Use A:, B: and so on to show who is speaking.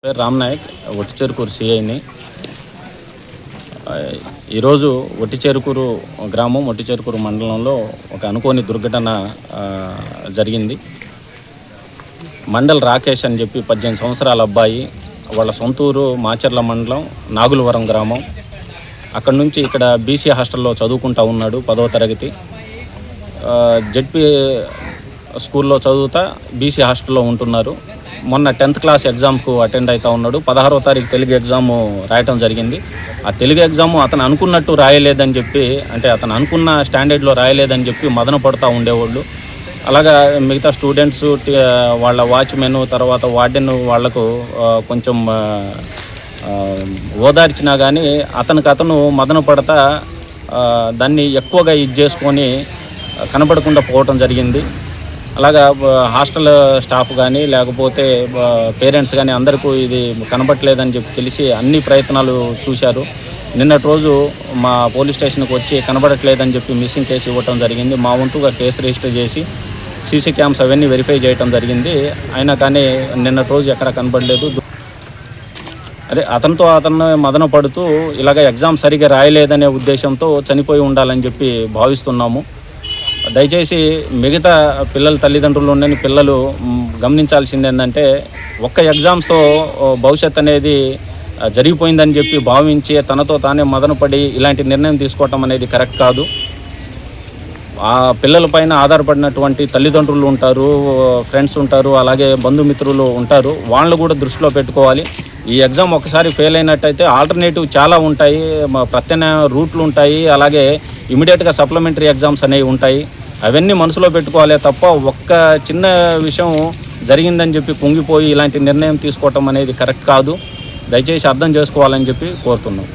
A: పేరు రామ్ నాయక్, ఒట్టిచెరుకూరు సిఐని. ఈరోజు ఒట్టిచెరుకూరు గ్రామం, ఒట్టిచెరుకూరు మండలంలో ఒక అనుకోని దుర్ఘటన జరిగింది. మండల్ రాకేష్ అని చెప్పి 18 సంవత్సరాల అబ్బాయి, వాళ్ళ సొంతూరు మాచర్ల మండలం నాగులవరం గ్రామం. అక్కడి నుంచి ఇక్కడ బీసీ హాస్టల్లో చదువుకుంటూ ఉన్నాడు, 10వ తరగతి. జెడ్పీ స్కూల్లో చదువుతా బీసీ హాస్టల్లో ఉంటున్నారు. మొన్న 10th క్లాస్ ఎగ్జామ్కు అటెండ్ అవుతూ ఉన్నాడు. 16వ తారీఖు తెలుగు ఎగ్జాము రాయటం జరిగింది. ఆ తెలుగు ఎగ్జాము అతను అనుకున్నట్టు రాయలేదని చెప్పి, అంటే అతను అనుకున్న స్టాండర్డ్లో రాయలేదని చెప్పి మదన పడుతూ ఉండేవాళ్ళు. అలాగా మిగతా స్టూడెంట్స్, వాళ్ళ వాచ్మెన్, తర్వాత వార్డెన్ వాళ్లకు కొంచెం ఓదార్చినా కానీ అతను మదన పడతా దాన్ని ఎక్కువగా చేసుకొని కనబడకుండా పోవటం జరిగింది. అలాగా హాస్టల్ స్టాఫ్ కానీ లేకపోతే పేరెంట్స్ కానీ అందరికీ ఇది కనబడట్లేదని చెప్పి తెలిసి అన్ని ప్రయత్నాలు చూశారు. నిన్నటి రోజు మా పోలీస్ స్టేషన్కి వచ్చి కనబడట్లేదని చెప్పి మిస్సింగ్ కేసు ఇవ్వటం జరిగింది. మా వంతుగా కేసు రిజిస్టర్ చేసి సీసీ క్యామ్స్ అవన్నీ వెరిఫై చేయటం జరిగింది. అయినా కానీ నిన్నటి రోజు ఎక్కడ కనబడలేదు. అతను మదన పడుతూ ఇలాగ ఎగ్జామ్ సరిగా రాయలేదనే ఉద్దేశంతో చనిపోయి ఉండాలని చెప్పి భావిస్తున్నాము. దయచేసి మిగతా పిల్లల తల్లిదండ్రులు ఉండని పిల్లలు గమనించాల్సింది ఏంటంటే, ఒక్క ఎగ్జామ్స్తో భవిష్యత్ అనేది జరిగిపోయిందని చెప్పి భావించి తనతో తానే మదనపడి ఇలాంటి నిర్ణయం తీసుకోవటం అనేది కరెక్ట్ కాదు. ఆ పిల్లలపైన ఆధారపడినటువంటి తల్లిదండ్రులు ఉంటారు, ఫ్రెండ్స్ ఉంటారు, అలాగే బంధుమిత్రులు ఉంటారు. వాళ్ళు కూడా దృష్టిలో పెట్టుకోవాలి. ఈ ఎగ్జామ్ ఒకసారి ఫెయిల్ అయినట్టయితే ఆల్టర్నేటివ్ చాలా ఉంటాయి, ప్రత్యామ్నాయ రూట్లు ఉంటాయి, అలాగే ఇమీడియట్గా సప్లిమెంటరీ ఎగ్జామ్స్ అనేవి ఉంటాయి. అవన్నీ మనసులో పెట్టుకోవాలి తప్ప ఒక్క చిన్న విషయం జరిగిందని చెప్పి కుంగిపోయి ఇలాంటి నిర్ణయం తీసుకోవటం అనేది కరెక్ట్ కాదు. దయచేసి అర్థం చేసుకోవాలని చెప్పి కోరుతున్నాం.